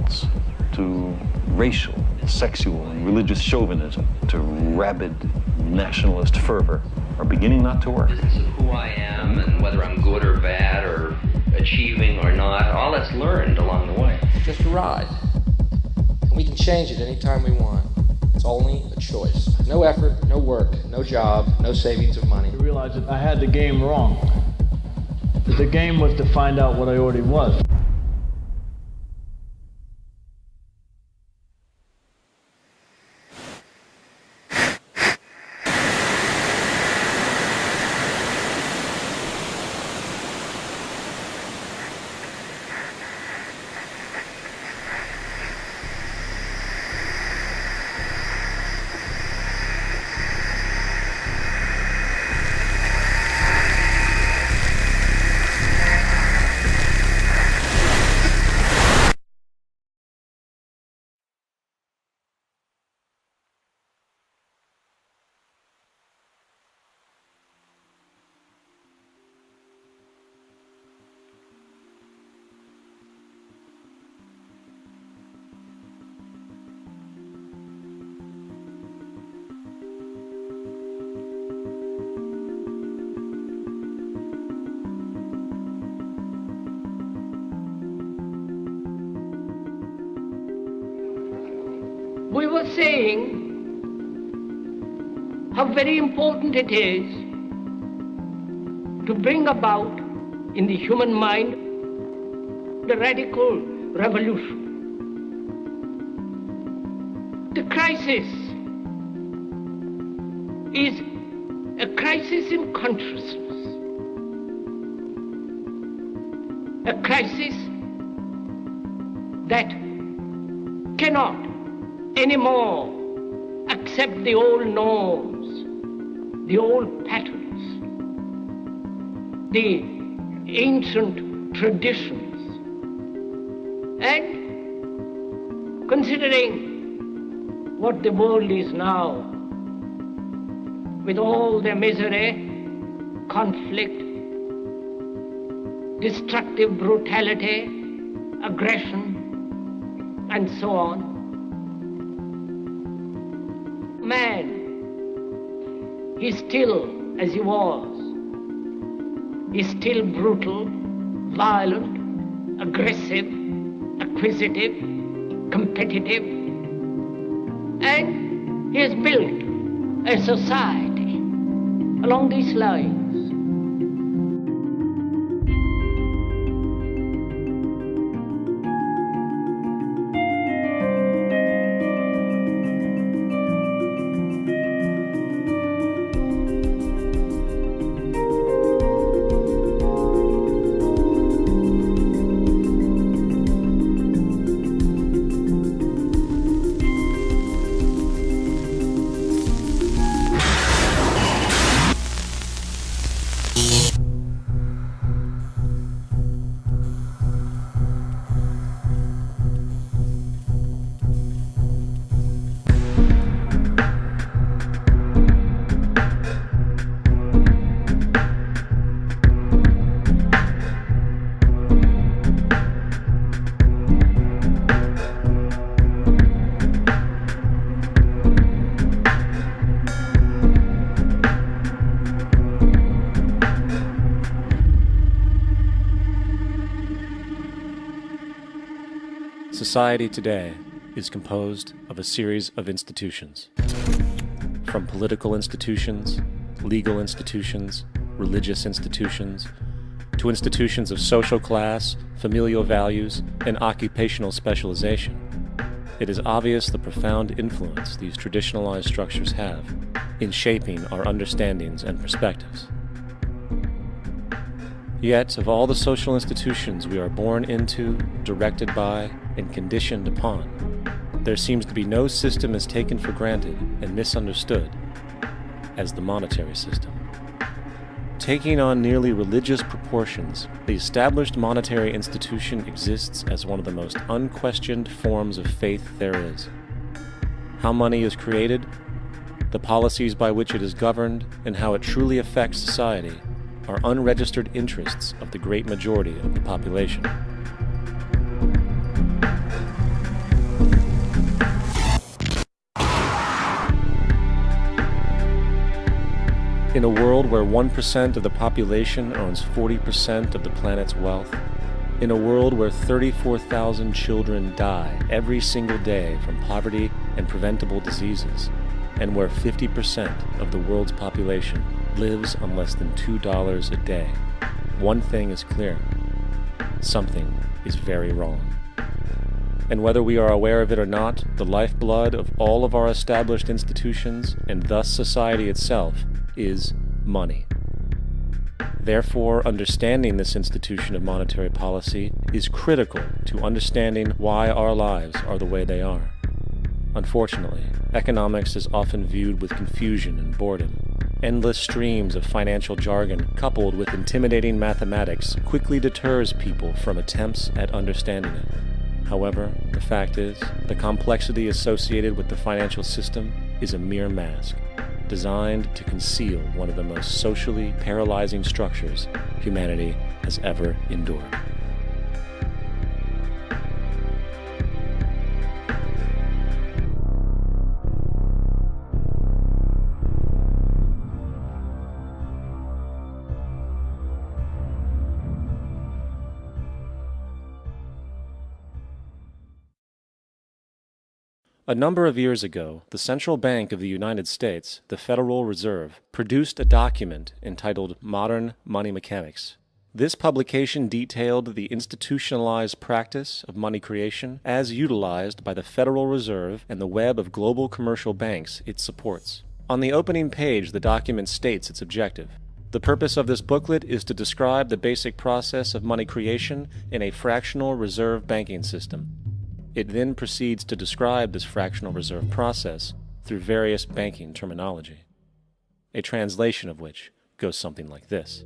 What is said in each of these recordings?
insults, to racial, sexual, and religious chauvinism, to rabid nationalist fervor are beginning not to work. Business of who I am and whether I'm good or bad or achieving or not, all that's learned along the way. It's just a ride. And we can change it anytime we want. It's only a choice. No effort, no work, no job, no savings of money. I realized that I had the game wrong. That the game was to find out what I already was. We were saying how very important it is to bring about in the human mind the radical revolution. The crisis is a crisis in consciousness, a crisis that cannot anymore accept the old norms, the old patterns, the ancient traditions. And considering what the world is now, with all the misery, conflict, destructive brutality, aggression, and so on, man is still as he was. He's still brutal, violent, aggressive, acquisitive, competitive, and he has built a society along these lines. Society today is composed of a series of institutions. From political institutions, legal institutions, religious institutions, to institutions of social class, familial values, and occupational specialization, it is obvious the profound influence these traditionalized structures have in shaping our understandings and perspectives. Yet, of all the social institutions we are born into, directed by, and conditioned upon, there seems to be no system as taken for granted and misunderstood as the monetary system. Taking on nearly religious proportions, the established monetary institution exists as one of the most unquestioned forms of faith there is. How money is created, the policies by which it is governed, and how it truly affects society are unregistered interests of the great majority of the population. In a world where 1% of the population owns 40% of the planet's wealth, in a world where 34,000 children die every single day from poverty and preventable diseases, and where 50% of the world's population lives on less than $2 a day, one thing is clear: something is very wrong. And whether we are aware of it or not, the lifeblood of all of our established institutions, and thus society itself, is money. Therefore, understanding this institution of monetary policy is critical to understanding why our lives are the way they are. Unfortunately, economics is often viewed with confusion and boredom. Endless streams of financial jargon coupled with intimidating mathematics quickly deters people from attempts at understanding it. However, the fact is, the complexity associated with the financial system is a mere mask, designed to conceal one of the most socially paralyzing structures humanity has ever endured. A number of years ago, the Central Bank of the United States, the Federal Reserve, produced a document entitled Modern Money Mechanics. This publication detailed the institutionalized practice of money creation as utilized by the Federal Reserve and the web of global commercial banks it supports. On the opening page, the document states its objective. The purpose of this booklet is to describe the basic process of money creation in a fractional reserve banking system. It then proceeds to describe this fractional reserve process through various banking terminology, a translation of which goes something like this.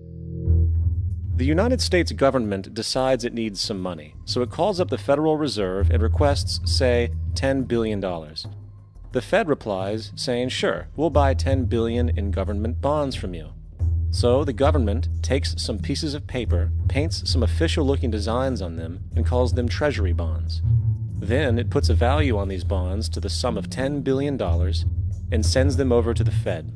The United States government decides it needs some money, so it calls up the Federal Reserve and requests, say, $10 billion. The Fed replies, saying, sure, we'll buy $10 billion in government bonds from you. So the government takes some pieces of paper, paints some official-looking designs on them, and calls them treasury bonds. Then it puts a value on these bonds to the sum of $10 billion and sends them over to the Fed.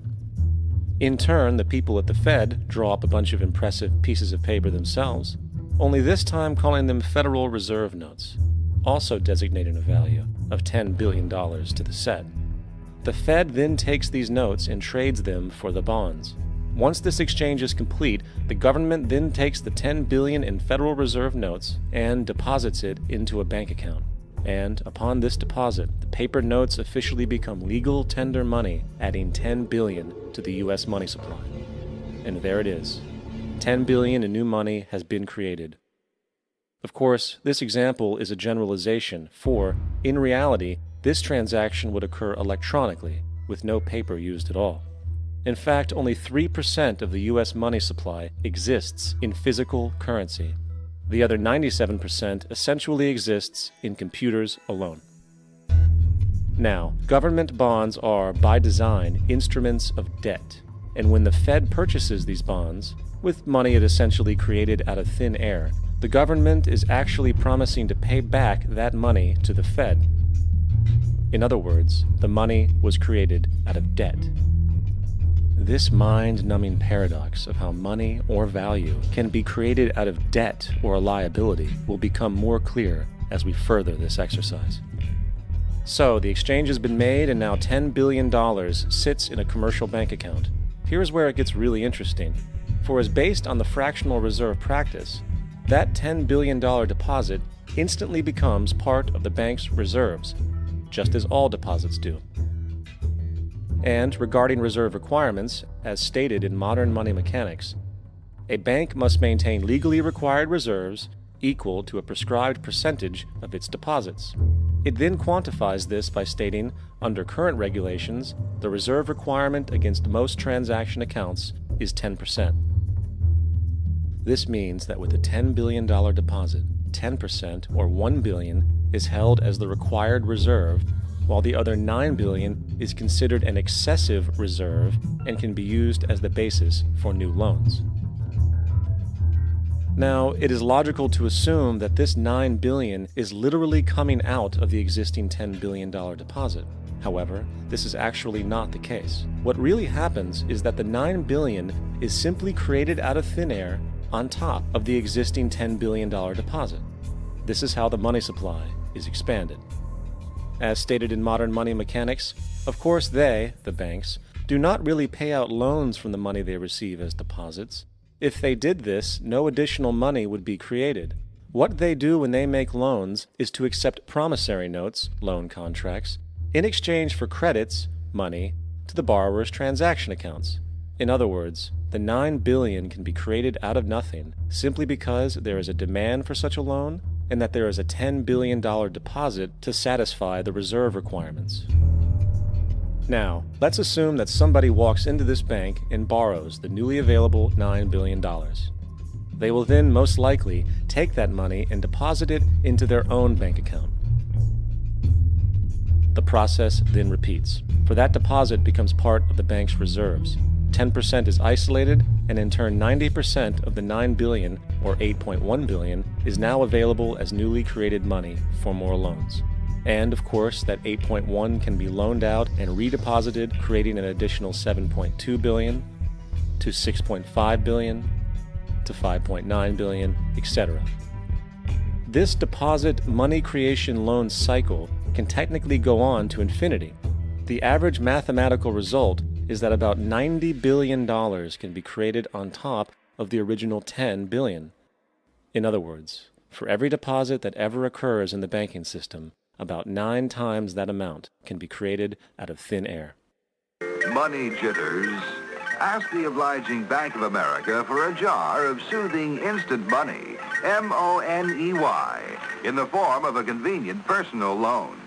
In turn, the people at the Fed draw up a bunch of impressive pieces of paper themselves, only this time calling them Federal Reserve notes, also designating a value of $10 billion to the set. The Fed then takes these notes and trades them for the bonds. Once this exchange is complete, the government then takes the $10 billion in Federal Reserve notes and deposits it into a bank account. And upon this deposit, the paper notes officially become legal tender money, adding $10 billion to the U.S. money supply. And there it is. $10 billion in new money has been created. Of course, this example is a generalization, for, in reality, this transaction would occur electronically, with no paper used at all. In fact, only 3% of the U.S. money supply exists in physical currency. The other 97% essentially exists in computers alone. Now, government bonds are, by design, instruments of debt, and when the Fed purchases these bonds, with money it essentially created out of thin air, the government is actually promising to pay back that money to the Fed. In other words, the money was created out of debt. This mind-numbing paradox of how money or value can be created out of debt or a liability will become more clear as we further this exercise. So, the exchange has been made and now $10 billion sits in a commercial bank account. Here's where it gets really interesting. For as based on the fractional reserve practice, that $10 billion deposit instantly becomes part of the bank's reserves, just as all deposits do. And regarding reserve requirements, as stated in modern money mechanics, a bank must maintain legally required reserves equal to a prescribed percentage of its deposits. It then quantifies this by stating, under current regulations, the reserve requirement against most transaction accounts is 10%. This means that with a $10 billion deposit, 10% or $1 billion is held as the required reserve, while the other $9 billion is considered an excessive reserve and can be used as the basis for new loans. Now, it is logical to assume that this $9 billion is literally coming out of the existing $10 billion deposit. However, this is actually not the case. What really happens is that the $9 billion is simply created out of thin air on top of the existing $10 billion deposit. This is how the money supply is expanded. As stated in modern money mechanics, of course they, the banks, do not really pay out loans from the money they receive as deposits. If they did this, no additional money would be created. What they do when they make loans is to accept promissory notes, loan contracts, in exchange for credits, money, to the borrower's transaction accounts. In other words, the $9 billion can be created out of nothing simply because there is a demand for such a loan and that there is a $10 billion deposit to satisfy the reserve requirements. Now, let's assume that somebody walks into this bank and borrows the newly available $9 billion. They will then most likely take that money and deposit it into their own bank account. The process then repeats, for that deposit becomes part of the bank's reserves. 10% is isolated, and in turn 90% of the $9 billion, or $8.1 billion, is now available as newly created money for more loans. And of course, that 8.1 can be loaned out and redeposited, creating an additional 7.2 billion, to 6.5 billion, to 5.9 billion, etc. This deposit money creation loan cycle can technically go on to infinity. The average mathematical result is that about $90 billion can be created on top of the original $10 billion. In other words, for every deposit that ever occurs in the banking system, about 9 times that amount can be created out of thin air. Money jitters. Ask the obliging Bank of America for a jar of soothing instant money, M-O-N-E-Y, in the form of a convenient personal loan.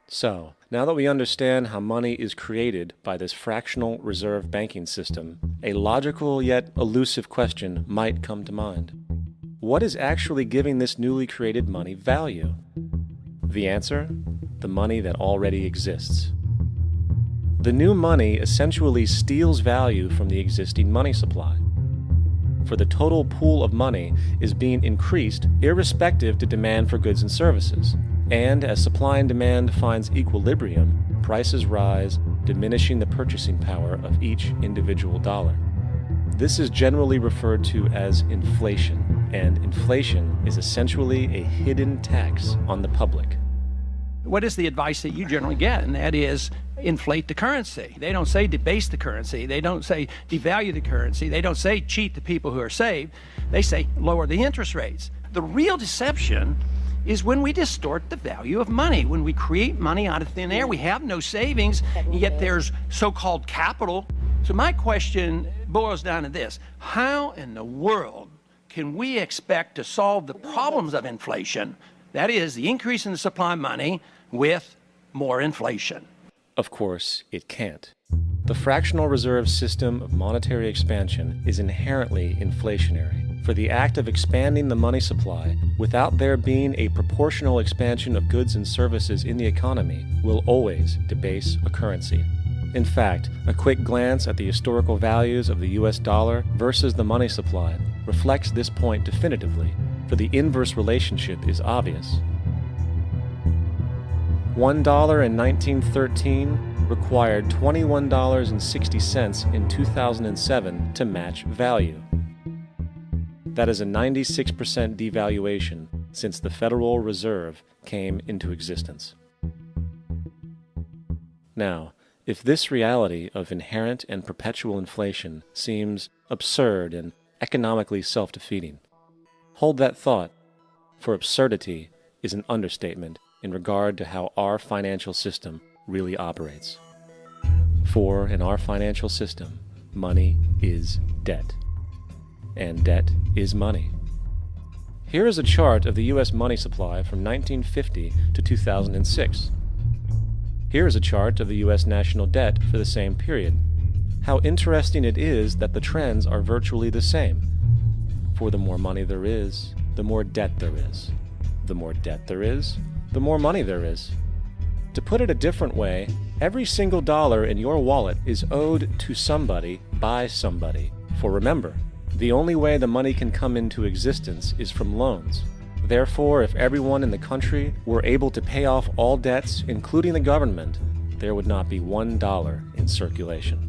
So, now that we understand how money is created by this fractional reserve banking system, a logical yet elusive question might come to mind. What is actually giving this newly created money value? The answer? The money that already exists. The new money essentially steals value from the existing money supply. For the total pool of money is being increased irrespective to demand for goods and services. And as supply and demand finds equilibrium, prices rise, diminishing the purchasing power of each individual dollar. This is generally referred to as inflation, and inflation is essentially a hidden tax on the public. What is the advice that you generally get? And that is inflate the currency. They don't say debase the currency. They don't say devalue the currency. They don't say cheat the people who are saved. They say lower the interest rates. The real deception is when we distort the value of money. When we create money out of thin air, we have no savings, yet there's so-called capital. So my question boils down to this: how in the world can we expect to solve the problems of inflation, that is, the increase in the supply of money, with more inflation? Of course, it can't. The fractional reserve system of monetary expansion is inherently inflationary. For the act of expanding the money supply without there being a proportional expansion of goods and services in the economy will always debase a currency. In fact, a quick glance at the historical values of the US dollar versus the money supply reflects this point definitively, for the inverse relationship is obvious. $1 in 1913 required $21.60 in 2007 to match value. That is a 96% devaluation since the Federal Reserve came into existence. Now, if this reality of inherent and perpetual inflation seems absurd and economically self-defeating, hold that thought, for absurdity is an understatement in regard to how our financial system really operates. For in our financial system, money is debt, and debt is money. Here is a chart of the U.S. money supply from 1950 to 2006. Here is a chart of the U.S. national debt for the same period. How interesting it is that the trends are virtually the same. For the more money there is, the more debt there is. The more debt there is, the more money there is. To put it a different way, every single dollar in your wallet is owed to somebody by somebody. For remember, the only way the money can come into existence is from loans. Therefore, if everyone in the country were able to pay off all debts, including the government, there would not be $1 in circulation.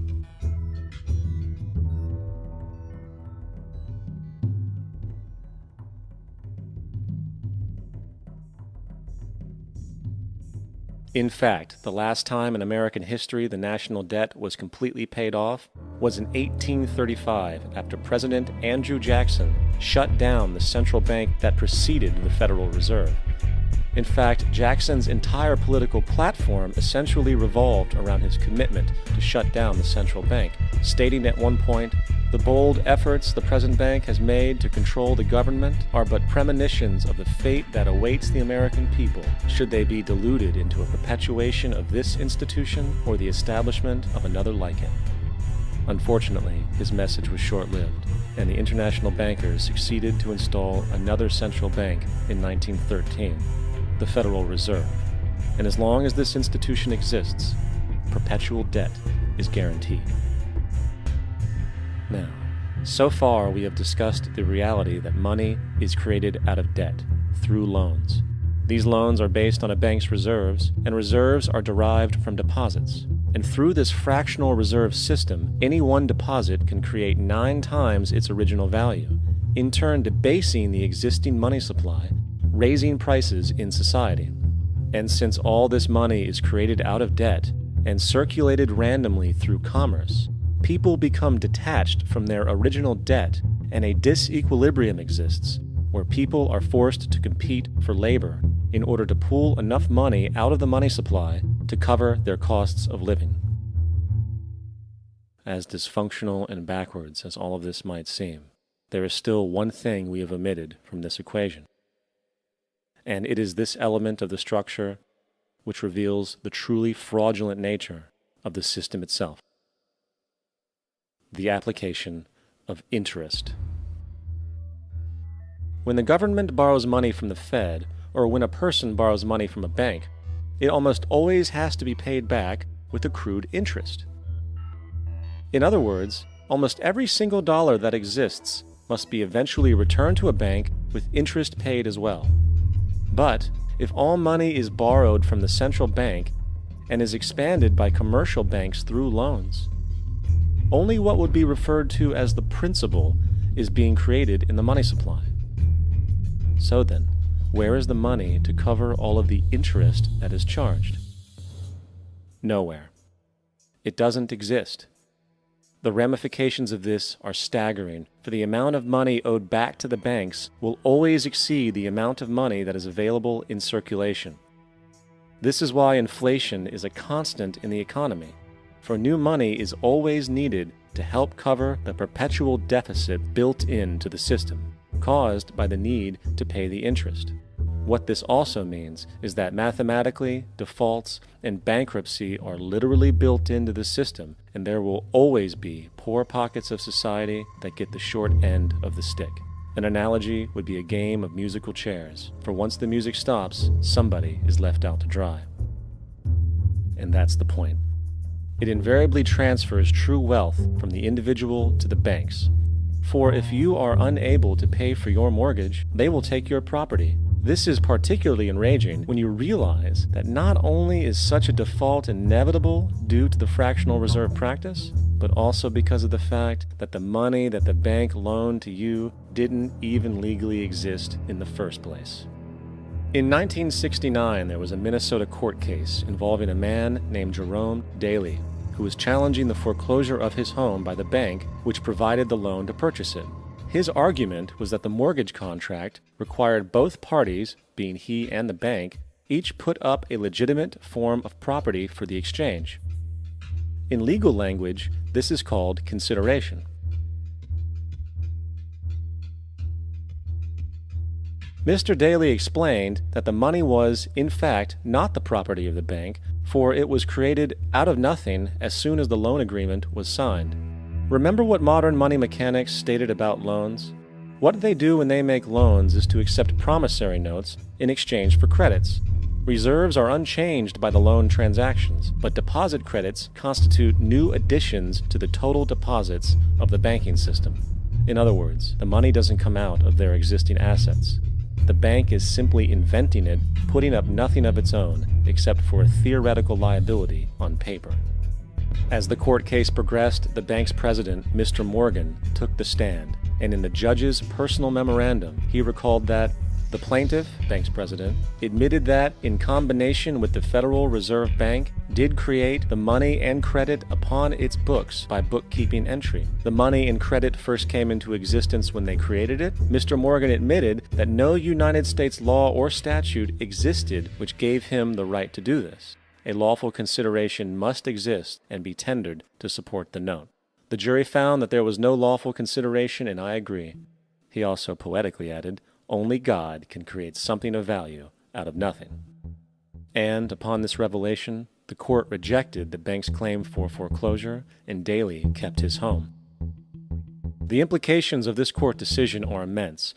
In fact, the last time in American history the national debt was completely paid off was in 1835 after President Andrew Jackson shut down the central bank that preceded the Federal Reserve. In fact, Jackson's entire political platform essentially revolved around his commitment to shut down the central bank, stating at one point, "The bold efforts the present bank has made to control the government are but premonitions of the fate that awaits the American people, should they be deluded into a perpetuation of this institution or the establishment of another like it." Unfortunately, his message was short-lived, and the international bankers succeeded to install another central bank in 1913, the Federal Reserve. And as long as this institution exists, perpetual debt is guaranteed. Now, so far we have discussed the reality that money is created out of debt, through loans. These loans are based on a bank's reserves, and reserves are derived from deposits. And through this fractional reserve system, any one deposit can create 9 times its original value, in turn debasing the existing money supply, raising prices in society. And since all this money is created out of debt and circulated randomly through commerce, people become detached from their original debt, and a disequilibrium exists, where people are forced to compete for labor in order to pool enough money out of the money supply to cover their costs of living. As dysfunctional and backwards as all of this might seem, there is still one thing we have omitted from this equation. And it is this element of the structure which reveals the truly fraudulent nature of the system itself: the application of interest. When the government borrows money from the Fed, or when a person borrows money from a bank, it almost always has to be paid back with accrued interest. In other words, almost every single dollar that exists must be eventually returned to a bank with interest paid as well. But if all money is borrowed from the central bank and is expanded by commercial banks through loans, only what would be referred to as the principal is being created in the money supply. So then, where is the money to cover all of the interest that is charged? Nowhere. It doesn't exist. The ramifications of this are staggering, for the amount of money owed back to the banks will always exceed the amount of money that is available in circulation. This is why inflation is a constant in the economy, for new money is always needed to help cover the perpetual deficit built into the system, caused by the need to pay the interest. What this also means is that mathematically, defaults and bankruptcy are literally built into the system, and there will always be poor pockets of society that get the short end of the stick. An analogy would be a game of musical chairs, for once the music stops, somebody is left out to dry. And that's the point. It invariably transfers true wealth from the individual to the banks. For if you are unable to pay for your mortgage, they will take your property. This is particularly enraging when you realize that not only is such a default inevitable due to the fractional reserve practice, but also because of the fact that the money that the bank loaned to you didn't even legally exist in the first place. In 1969, there was a Minnesota court case involving a man named Jerome Daley, who was challenging the foreclosure of his home by the bank which provided the loan to purchase it. His argument was that the mortgage contract required both parties, being he and the bank, each put up a legitimate form of property for the exchange. In legal language, this is called consideration. Mr. Daley explained that the money was, in fact, not the property of the bank, for it was created out of nothing as soon as the loan agreement was signed. Remember what modern money mechanics stated about loans? What they do when they make loans is to accept promissory notes in exchange for credits. Reserves are unchanged by the loan transactions, but deposit credits constitute new additions to the total deposits of the banking system. In other words, the money doesn't come out of their existing assets. The bank is simply inventing it, putting up nothing of its own except for a theoretical liability on paper. As the court case progressed, the bank's president, Mr. Morgan, took the stand, and in the judge's personal memorandum, he recalled that the plaintiff, bank's president, admitted that, in combination with the Federal Reserve Bank, did create the money and credit upon its books by bookkeeping entry. The money and credit first came into existence when they created it. Mr. Morgan admitted that no United States law or statute existed which gave him the right to do this. A lawful consideration must exist and be tendered to support the note. The jury found that there was no lawful consideration, and I agree. He also poetically added, "Only God can create something of value out of nothing." And upon this revelation, the court rejected the bank's claim for foreclosure, and Daley kept his home. The implications of this court decision are immense.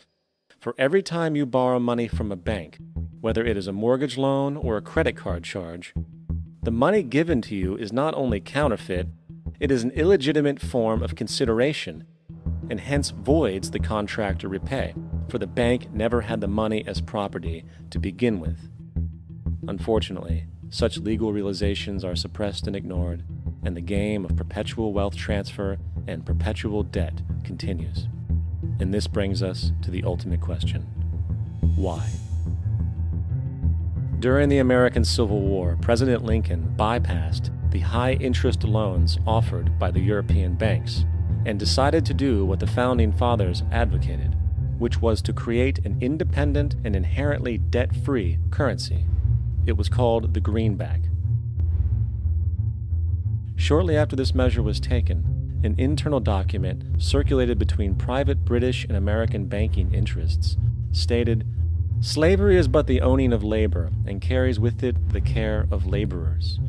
For every time you borrow money from a bank, whether it is a mortgage loan or a credit card charge, the money given to you is not only counterfeit, it is an illegitimate form of consideration, and hence voids the contract to repay, for the bank never had the money as property to begin with. Unfortunately, such legal realizations are suppressed and ignored, and the game of perpetual wealth transfer and perpetual debt continues. And this brings us to the ultimate question: why? During the American Civil War, President Lincoln bypassed the high-interest loans offered by the European banks and decided to do what the Founding Fathers advocated, which was to create an independent and inherently debt-free currency. It was called the greenback. Shortly after this measure was taken, an internal document circulated between private British and American banking interests stated, "Slavery is but the owning of labor, and carries with it the care of laborers,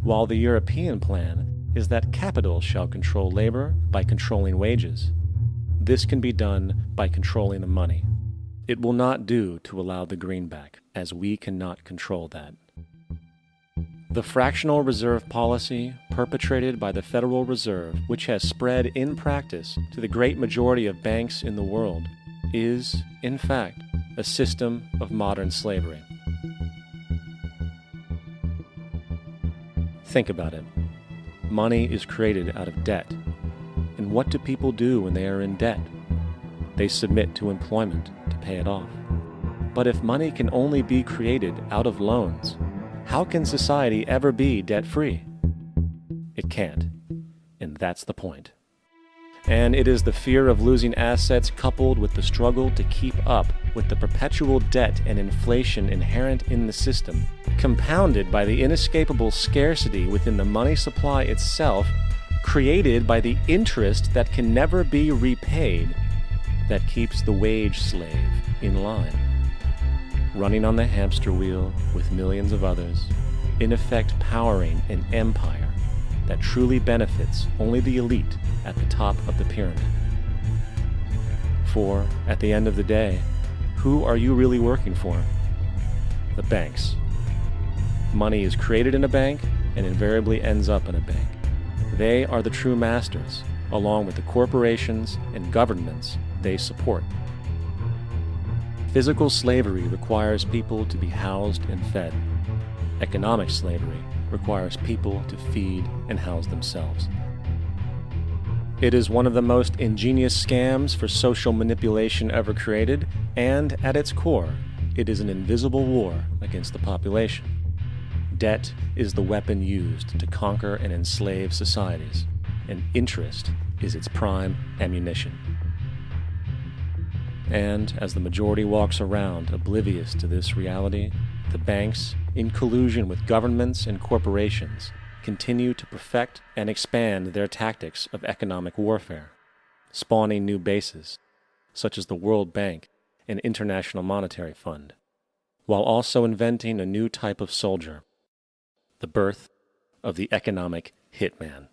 while the European plan is that capital shall control labor by controlling wages. This can be done by controlling the money. It will not do to allow the greenback, as we cannot control that." The fractional reserve policy perpetrated by the Federal Reserve, which has spread in practice to the great majority of banks in the world, is, in fact, a system of modern slavery. Think about it. Money is created out of debt. And what do people do when they are in debt? They submit to employment to pay it off. But if money can only be created out of loans, how can society ever be debt-free? It can't. And that's the point. And it is the fear of losing assets coupled with the struggle to keep up with the perpetual debt and inflation inherent in the system, compounded by the inescapable scarcity within the money supply itself, created by the interest that can never be repaid, that keeps the wage slave in line, running on the hamster wheel with millions of others, in effect powering an empire that truly benefits only the elite at the top of the pyramid. For, at the end of the day, who are you really working for? The banks. Money is created in a bank and invariably ends up in a bank. They are the true masters, along with the corporations and governments they support. Physical slavery requires people to be housed and fed. Economic slavery requires people to feed and house themselves. It is one of the most ingenious scams for social manipulation ever created, and at its core, it is an invisible war against the population. Debt is the weapon used to conquer and enslave societies, and interest is its prime ammunition. And as the majority walks around oblivious to this reality, the banks, in collusion with governments and corporations, continue to perfect and expand their tactics of economic warfare, spawning new bases, such as the World Bank and International Monetary Fund, while also inventing a new type of soldier, the birth of the economic hitman.